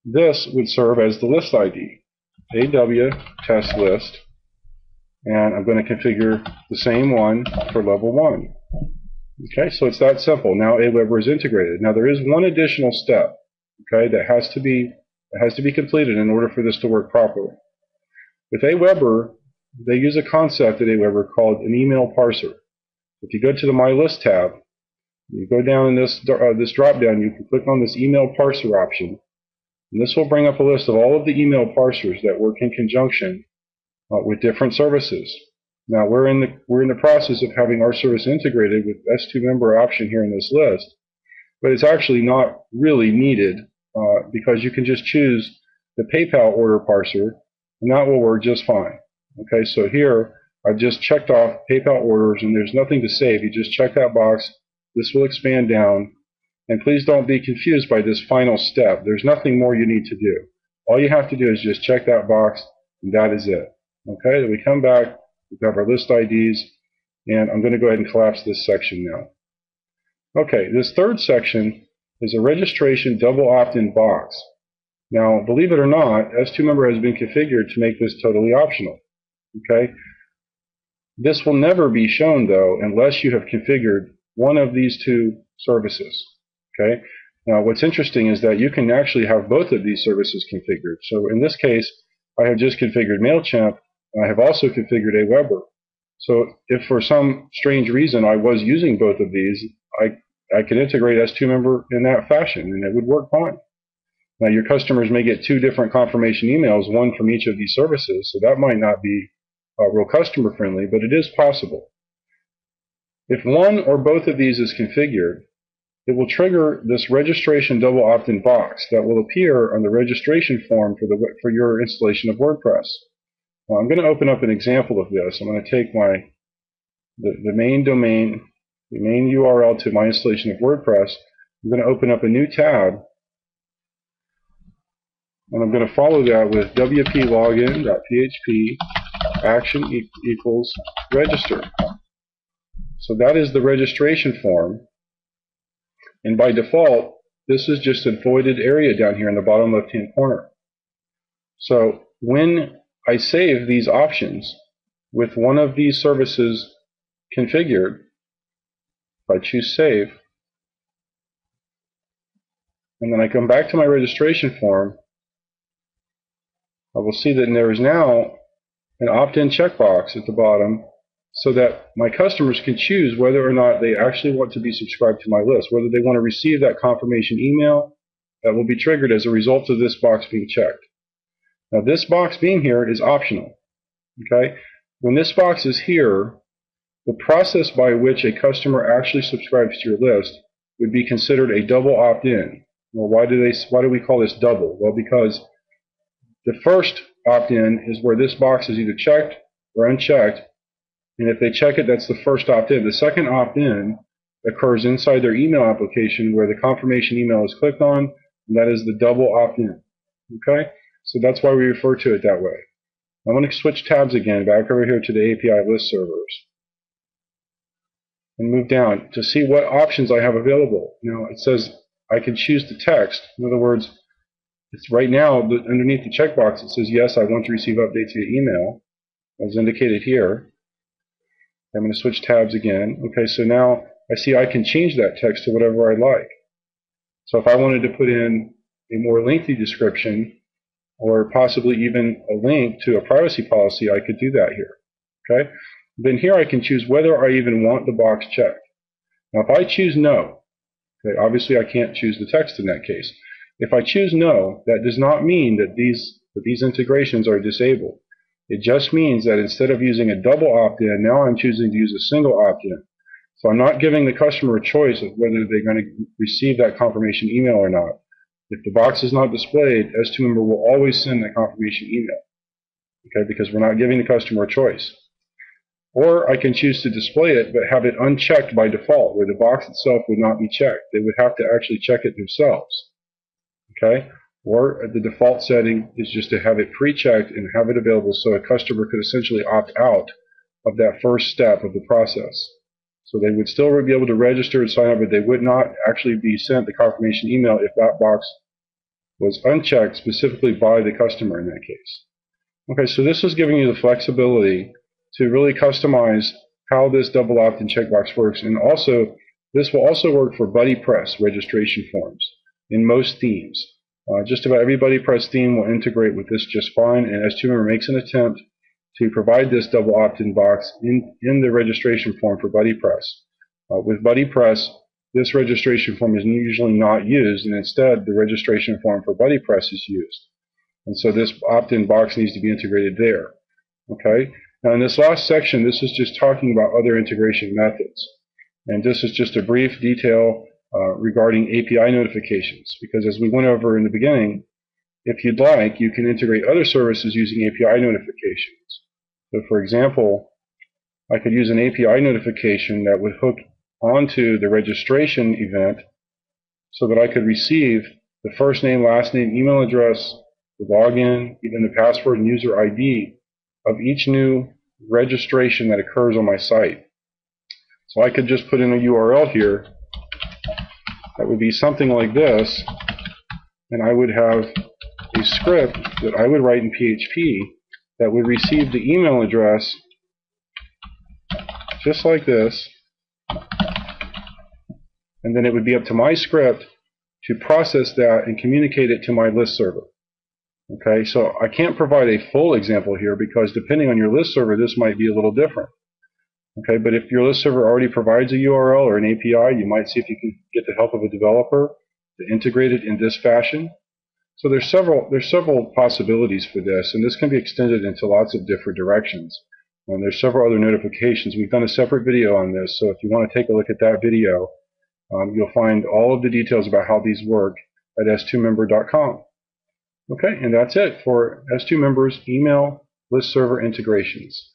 this would serve as the list ID, AW test list, and I'm going to configure the same one for level 1. Okay, so it's that simple. Now Aweber is integrated. Now there is one additional step, okay, that has to be completed in order for this to work properly. With Aweber, they use a concept at Aweber called an email parser. If you go to the My List tab, you go down in this drop down, you can click on this email parser option, and this will bring up a list of all of the email parsers that work in conjunction with different services. Now we're in the process of having our service integrated with s2Member option here in this list, but it's actually not really needed because you can just choose the PayPal order parser, and that will work just fine. Okay, so here I've just checked off PayPal orders, and there's nothing to save. You just check that box. This will expand down, and please don't be confused by this final step. There's nothing more you need to do. All you have to do is just check that box, and that is it. Okay, then we come back, we have our list IDs, and I'm going to go ahead and collapse this section now. Okay, this third section is a registration double opt-in box. Now, believe it or not, s2Member has been configured to make this totally optional. Okay, this will never be shown though unless you have configured one of these two services. Okay, now what's interesting is that you can actually have both of these services configured. So in this case, I have just configured MailChimp, and I have also configured Aweber. So if for some strange reason I was using both of these, I could integrate s2Member in that fashion, and it would work fine. Now your customers may get two different confirmation emails, one from each of these services, so that might not be real customer friendly, but it is possible. If one or both of these is configured, it will trigger this registration double opt-in box that will appear on the registration form for your installation of WordPress. Now, I'm going to open up an example of this. I'm going to take the main domain, the main URL to my installation of WordPress. I'm going to open up a new tab, and I'm going to follow that with wplogin.php action equals register. So that is the registration form, and by default this is just a voided area down here in the bottom left hand corner. So when I save these options with one of these services configured, if I choose save, and then I come back to my registration form, I will see that there is now an opt-in checkbox at the bottom so that my customers can choose whether or not they actually want to be subscribed to my list, whether they want to receive that confirmation email that will be triggered as a result of this box being checked. Now this box being here is optional. Okay? When this box is here, the process by which a customer actually subscribes to your list would be considered a double opt-in. Well, why do we call this double? Well, because the first opt-in is where this box is either checked or unchecked, and if they check it, that's the first opt-in. The second opt-in occurs inside their email application where the confirmation email is clicked on, and that is the double opt-in. Okay? So that's why we refer to it that way. I'm going to switch tabs again, back over here to the API list servers, and move down to see what options I have available. Now it says I can choose the text. In other words, it's right now underneath the checkbox it says yes, I want to receive updates via email, as indicated here. I'm going to switch tabs again. Okay, so now I see I can change that text to whatever I like. So if I wanted to put in a more lengthy description, or possibly even a link to a privacy policy, I could do that here. Okay? Then here I can choose whether I even want the box checked. Now if I choose no, okay, obviously I can't choose the text in that case. If I choose no, that does not mean that these integrations are disabled. It just means that instead of using a double opt-in, now I'm choosing to use a single opt-in. So I'm not giving the customer a choice of whether they're going to receive that confirmation email or not. If the box is not displayed, s2Member will always send that confirmation email. Okay, because we're not giving the customer a choice. Or I can choose to display it but have it unchecked by default, where the box itself would not be checked. They would have to actually check it themselves. Okay? Or the default setting is just to have it pre-checked and have it available so a customer could essentially opt out of that first step of the process. So they would still be able to register and sign up, but they would not actually be sent the confirmation email if that box was unchecked specifically by the customer in that case. Okay, so this is giving you the flexibility to really customize how this double opt-in checkbox works, and also this will also work for BuddyPress registration forms in most themes. Just about every BuddyPress theme will integrate with this just fine, and s2Member makes an attempt to provide this double opt-in box in the registration form for BuddyPress. With BuddyPress, this registration form is usually not used, and instead the registration form for BuddyPress is used. And so this opt-in box needs to be integrated there. Okay. Now in this last section, this is just talking about other integration methods. And this is just a brief detail regarding API notifications, because as we went over in the beginning, if you'd like, you can integrate other services using API notifications. So for example, I could use an API notification that would hook onto the registration event so that I could receive the first name, last name, email address, the login, even the password and user ID of each new registration that occurs on my site. So I could just put in a URL here that would be something like this, and I would have a script that I would write in PHP that would receive the email address just like this, and then it would be up to my script to process that and communicate it to my list server. Okay, so I can't provide a full example here because depending on your list server, this might be a little different. Okay, but if your list server already provides a URL or an API, you might see if you can get the help of a developer to integrate it in this fashion. So there's several possibilities for this, and this can be extended into lots of different directions. And there's several other notifications. We've done a separate video on this, so if you want to take a look at that video, you'll find all of the details about how these work at s2Member.com. Okay, and that's it for s2Member's email list server integrations.